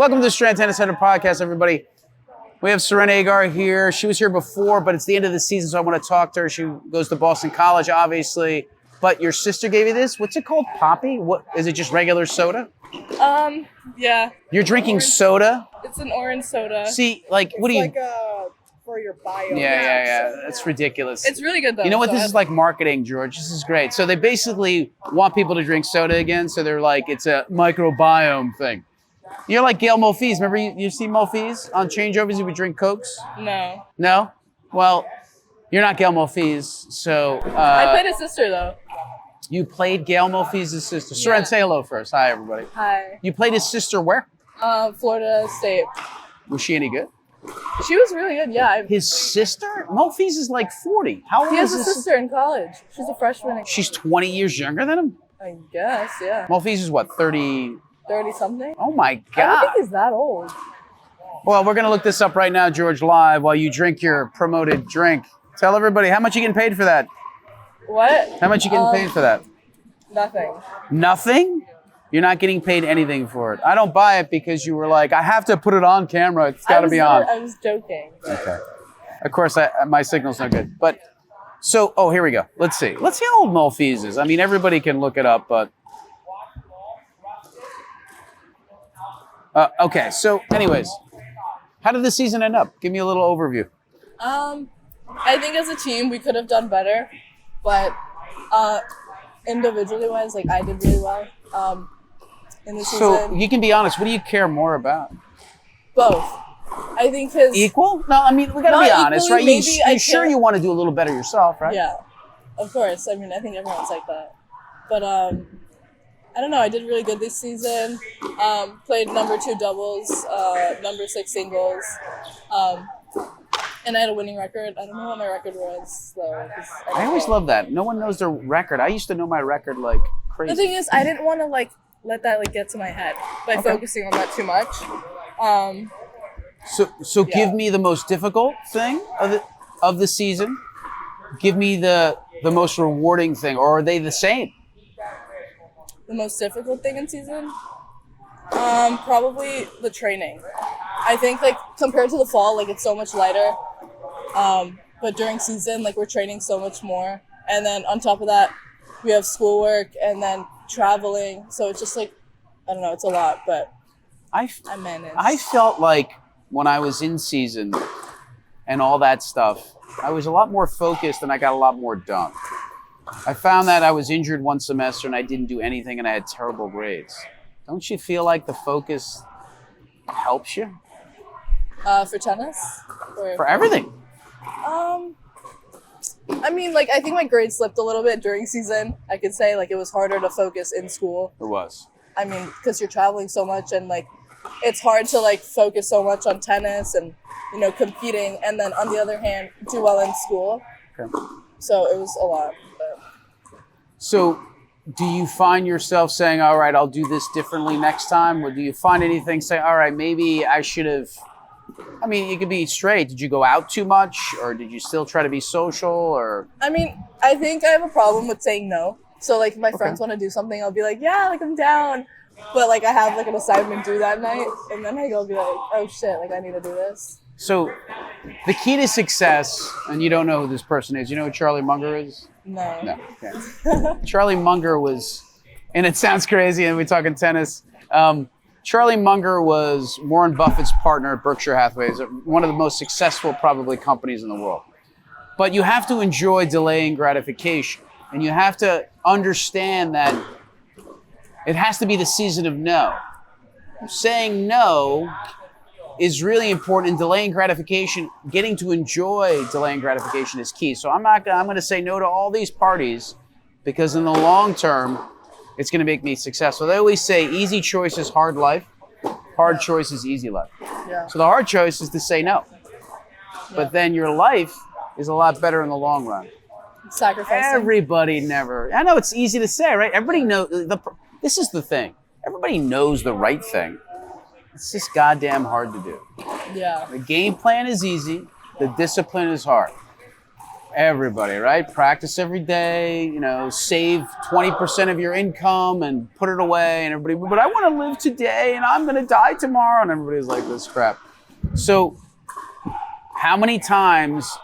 Welcome to the Strand Tennis Center podcast, everybody. We have Seren Agar here. She was here before, but it's the end of the season, so I want to talk to her. She goes to Boston College, obviously. But your sister gave you this? What's it called? Poppy? What is it? Just regular soda? Yeah. You're drinking soda? It's an orange soda. See, like, what do you... It's like for your bio. Yeah. That's ridiculous. It's really good, though. You know what? So This is like marketing, George. This is great. So they basically want people to drink soda again. So they're like, it's a microbiome thing. You're like Gail Monfils. Remember you see Monfils on changeovers? You would drink Cokes? No. No? Well, you're not Gail Monfils. So I played his sister, though. you played Gail Monfils' sister. Yeah. Seren, say hello first. Hi, everybody. Hi. You played his sister where? Florida State. Was she any good? She was really good, yeah. His sister? Monfils is like 40. How old He has is a this? sister in college. She's a freshman. She's 20 years younger than him? I guess, yeah. Monfils is what, 30? 30-something? Oh my I don't God. think he's that old. Well, we're going to look this up right now, George, live while you drink your promoted drink. Tell everybody, how much you getting paid for that? What? How much you getting paid for that? Nothing. Nothing? You're not getting paid anything for it. I don't buy it because you were like, I have to put it on camera. It's got to be on. I was joking. Okay. Of course, my signal's no good. But, so, here we go. Let's see. Let's see how old Monfils is. I mean, everybody can look it up, but... okay, so anyways, how did the season end up? Give me a little overview. I think as a team, we could have done better. But individually wise, like, I did really well in the season. So you can be honest. What do you care more about? Both. I think his... Equal? No, I mean, we got to Not be honest, equally, right? maybe I You're sure care- you want to do a little better yourself, right? Yeah, of course. I mean, I think everyone's like that. But I don't know. I did really good this season. Played number 2 doubles, number 6 singles, and I had a winning record. I don't know what my record was, though. I always love that. No one knows their record. I used to know my record like crazy. The thing is, I didn't want to like let that like get to my head by focusing on that too much. So Yeah. give me the most difficult thing of the season. Give me the most rewarding thing, or are they the same? The most difficult thing in season? Probably the training. I think like compared to the fall, like it's so much lighter. But during season, like we're training so much more. And then on top of that, we have schoolwork and then traveling. So it's just like, I don't know, it's a lot, but I manage. I felt like when I was in season and all that stuff, I was a lot more focused and I got a lot more done. I found that I was injured one semester and I didn't do anything and I had terrible grades. Don't you feel like the focus helps you? For tennis? Or, For everything. I mean, like, I think my grades slipped a little bit during season. I could say, like, it was harder to focus in school. It was. I mean, because you're traveling so much and, like, it's hard to, like, focus so much on tennis and, you know, competing. And then, on the other hand, do well in school. Okay. So it was a lot. But. So do you find yourself saying, all right, I'll do this differently next time? Or do you find anything saying, all right, maybe I should have... I mean, you could be straight. Did you go out too much? Or did you still try to be social? Or I mean, I think I have a problem with saying no. So, like, if my friends want to do something, I'll be like, yeah, like, I'm down. But, like, I have, like, an assignment due that night. And then I'll be like, oh, shit, like, I need to do this. So the key to success, and you don't know who this person is. You know who Charlie Munger is? No. No. Okay. Charlie Munger was, and it sounds crazy, and we're talking tennis. Charlie Munger was Warren Buffett's partner at Berkshire Hathaway. It's one of the most successful, probably, companies in the world. But you have to enjoy delaying gratification. And you have to understand that it has to be the season of no. Saying no is really important, and delaying gratification, getting to enjoy delaying gratification is key. So I'm going to say no to all these parties because in the long term, it's going to make me successful. They always say easy choice is hard life, hard choice is easy life. Yeah. So the hard choice is to say no. But then your life is a lot better in the long run. Sacrificing. Everybody never, I know it's easy to say, right? Everybody knows, this is the thing. Everybody knows the right thing. It's just goddamn hard to do. Yeah. The game plan is easy. The discipline is hard. everybody, right? Practice every day, save 20% of your income and put it away. And everybody, but I want to live today and I'm going to die tomorrow. And everybody's like, this crap. So how many times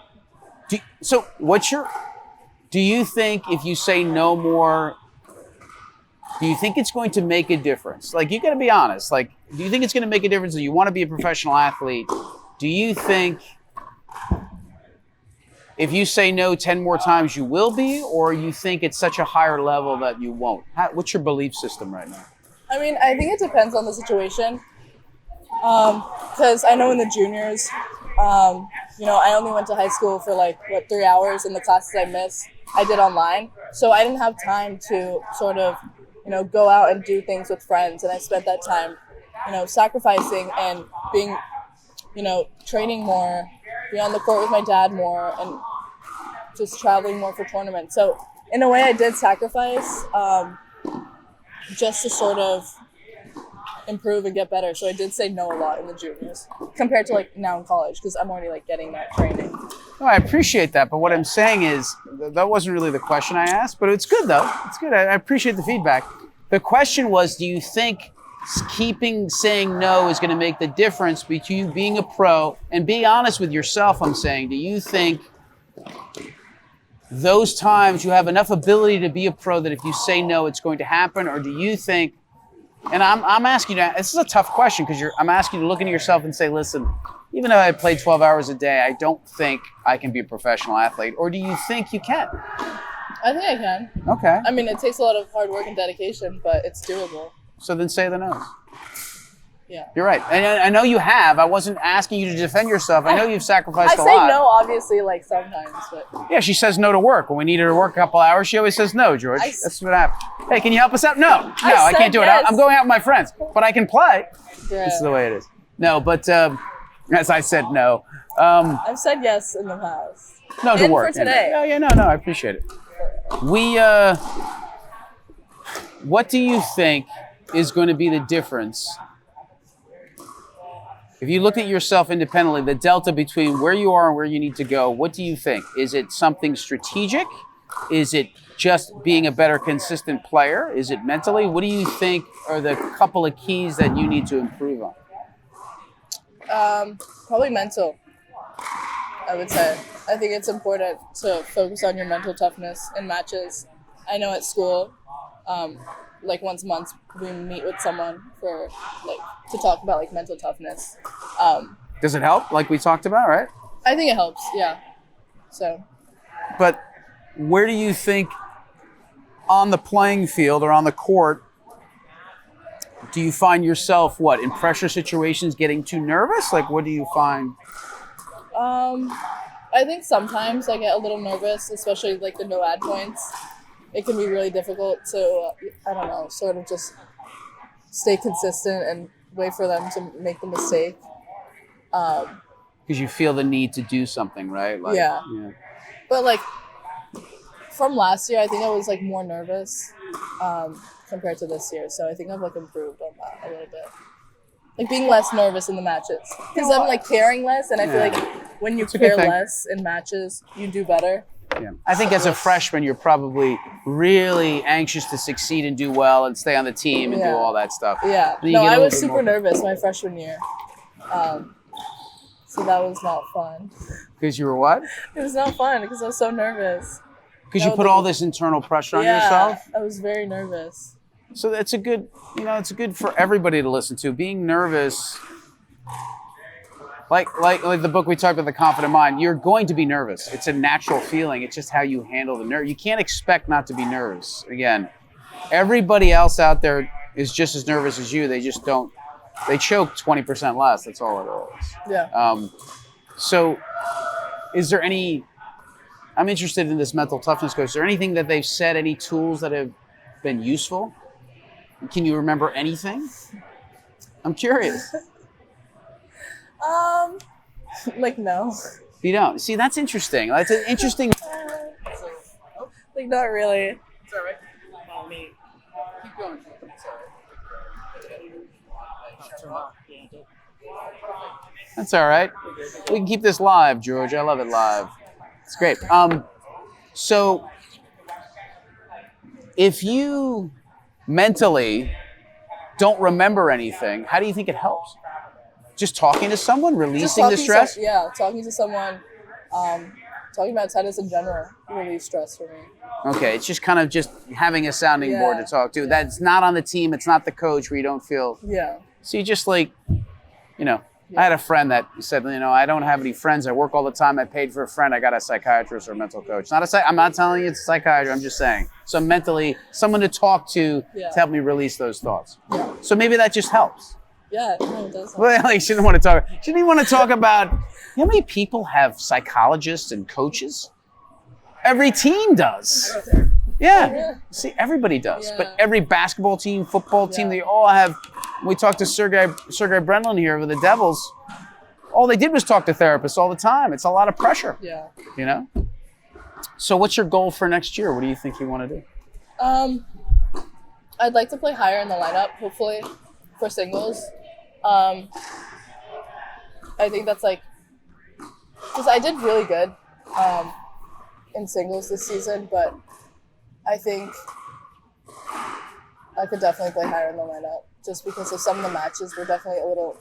do you think if you say no more, do you think it's going to make a difference? Like, you got to be honest. Like, do you think it's going to make a difference? Do you want to be a professional athlete? Do you think if you say no 10 more times, you will be, or you think it's such a higher level that you won't? What's your belief system right now? I mean, I think it depends on the situation. Because I know in the juniors, I only went to high school for 3 hours, and the classes I missed, I did online. So I didn't have time to sort of, go out and do things with friends. And I spent that time, sacrificing and being, training more, being on the court with my dad more, and just traveling more for tournaments. So in a way I did sacrifice just to sort of improve and get better. So I did say no a lot in the juniors compared to now in college, because I'm already getting that training. No, I appreciate that, but what I'm saying is that wasn't really the question I asked, but it's good though. It's good. I appreciate the feedback. The question was, do you think saying no is going to make the difference between you being a pro and being honest with yourself? I'm saying, do you think those times you have enough ability to be a pro that if you say no, it's going to happen? Or do you think, and I'm asking you, this is a tough question because I'm asking you to look into yourself and say, listen, even though I play 12 hours a day, I don't think I can be a professional athlete. Or do you think you can? I think I can. Okay. I mean, it takes a lot of hard work and dedication, but it's doable. So then say the no's. Yeah. You're right. And I know you have. I wasn't asking you to defend yourself. I know you've sacrificed a lot. I say no, obviously, sometimes, but... Yeah, she says no to work. When we need her to work a couple hours, she always says no, George. That's what happens. Hey, can you help us out? No, I can't do it. Yes. I'm going out with my friends, but I can play. Yeah. This is the way it is. No, but as I said, no. I've said yes in the past. No, to and work. for today. No, I appreciate it. What do you think is going to be the difference? If you look at yourself independently, the delta between where you are and where you need to go, what do you think? Is it something strategic? Is it just being a better consistent player? Is it mentally? What do you think are the couple of keys that you need to improve on? Probably mental, I would say. I think it's important to focus on your mental toughness in matches. I know at school, once a month we meet with someone for to talk about mental toughness. Does it help, like we talked about, right? I think it helps, yeah. So. But where do you think on the playing field or on the court do you find yourself, in pressure situations getting too nervous? What do you find? I think sometimes I get a little nervous, especially the no ad points. It can be really difficult to, sort of just stay consistent and wait for them to make the mistake. Because you feel the need to do something, right? Yeah. But from last year, I think I was more nervous compared to this year. So I think I've improved on that a little bit. Being less nervous in the matches. Because I'm caring less, and I feel when you care less in matches, you do better. Yeah. I think as a freshman, you're probably really anxious to succeed and do well and stay on the team and do all that stuff. Yeah. No, I was super nervous my freshman year. So that was not fun. Because you were what? It was not fun because I was so nervous. Because you put all this internal pressure on yourself? I was very nervous. So it's a good, it's good for everybody to listen to. Being nervous, like the book we talked about, The Confident Mind, you're going to be nervous. It's a natural feeling. It's just how you handle the nerve. You can't expect not to be nervous. Again, everybody else out there is just as nervous as you. They just don't, they choke 20% less. That's all it is. Yeah. So is there any, I'm interested in this mental toughness coach. Is there anything that they've said, any tools that have been useful? Can you remember anything? I'm curious. No. You don't? See, that's interesting. That's an interesting... Not really. It's all right. Follow me. Keep going. It's all right. That's all right. We can keep this live, George. I love it live. It's great. So if you mentally don't remember anything, how do you think it helps? Just talking to someone, releasing the stress? Talking to someone, talking about tennis in general, really stress for me. Okay, it's just kind of just having a sounding board to talk to. That's not on the team, it's not the coach where you don't feel... Yeah. So you just like, I had a friend that said, I don't have any friends. I work all the time. I paid for a friend. I got a psychiatrist or a mental coach. I'm not telling you it's a psychiatrist. I'm just saying. So mentally, someone to talk to help me release those thoughts. Yeah. So maybe that just helps. Yeah, no, it does. Well, like, shouldn't even want to talk about how many people have psychologists and coaches? Every team does. Yeah. See, everybody does. Yeah. But every basketball team, football team, they all have. We talked to Sergey Brenlin here with the Devils. All they did was talk to therapists all the time. It's a lot of pressure. Yeah. So what's your goal for next year? What do you think you want to do? I'd like to play higher in the lineup, hopefully, for singles. I think that's because I did really good in singles this season, but I think I could definitely play higher in the lineup just because of some of the matches were definitely a little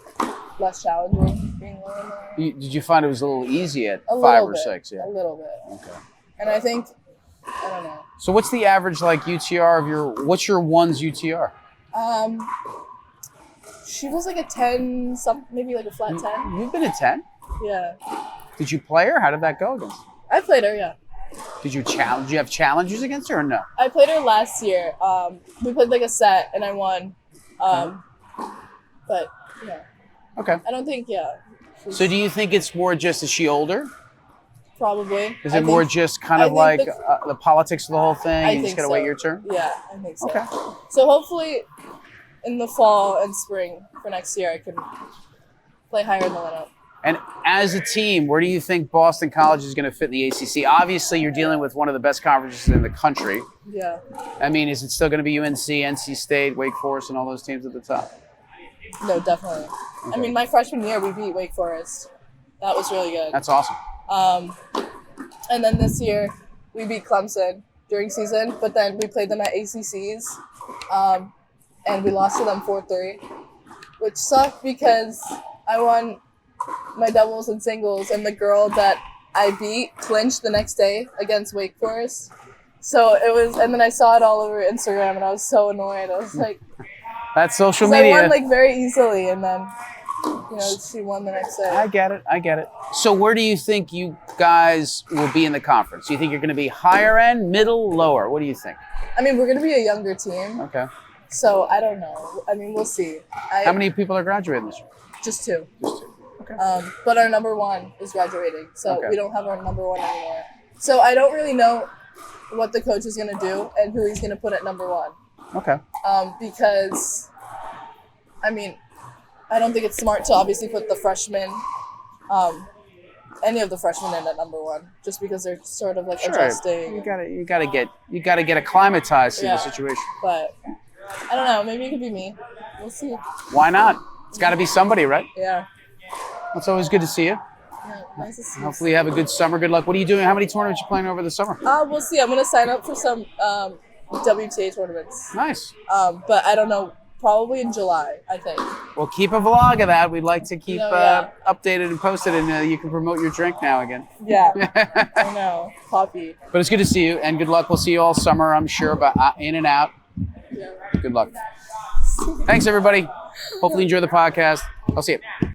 less challenging being lower in the lineup. Did you find it was a little easy at A 5 or bit, 6? Yeah. A little bit. Okay. And I think, I don't know. So what's the average UTR of what's your one's UTR? She was like a 10, maybe like a flat 10. You've been a 10? Yeah. Did you play her? How did that go against? I played her, yeah. Did you have challenges against her or no? I played her last year. We played like a set and I won. But yeah. Okay. I don't think, So do you think it's more just, is she older? Probably. Is it more just kind of like the politics of the whole thing? You just gotta wait your turn? Yeah, I think so. Okay. So hopefully in the fall and spring for next year I can play higher in the lineup. And as a team, where do you think Boston College is going to fit in the ACC? Obviously, you're dealing with one of the best conferences in the country. Yeah. I mean, is it still going to be UNC, NC State, Wake Forest, and all those teams at the top? No, definitely. Okay. I mean, my freshman year, we beat Wake Forest. That was really good. That's awesome. And then this year, we beat Clemson during season, but then we played them at ACCs, and we lost to them 4-3, which sucked because I won my doubles and singles, and the girl that I beat clinched the next day against Wake Forest. So it was, and then I saw it all over Instagram, and I was so annoyed. I was like, that's social 'cause media. I won very easily, and then she won the next day. I get it. So where do you think you guys will be in the conference? Do you think you're going to be higher end, middle, lower? What do you think? I mean, we're going to be a younger team. Okay. So I don't know. I mean, we'll see. How many people are graduating this year? Just 2. Just 2. Okay. But our number 1 is graduating, so Okay. we don't have our number 1 anymore. So I don't really know what the coach is going to do and who he's going to put at number 1. Okay. Because, I mean, I don't think it's smart to obviously put the freshmen, any of the freshmen in at number 1, just because they're sort of adjusting. You gotta get acclimatized to the situation. But I don't know. Maybe it could be me. We'll see. Why not? It's got to be somebody, right? Yeah. It's always good to see you. Yeah, nice to see you. Hopefully you have a good summer. Good luck. What are you doing? How many tournaments are you playing over the summer? We'll see. I'm gonna sign up for some WTA tournaments. Nice. But I don't know. Probably in July, I think. Well, keep a vlog of that. We'd like to keep yeah. updated and posted, and you can promote your drink now again. Yeah, I know. Coffee. But it's good to see you, and good luck. We'll see you all summer, I'm sure, but in and out. Yeah. Good luck. Thanks, everybody. Hopefully you enjoy the podcast. I'll see you.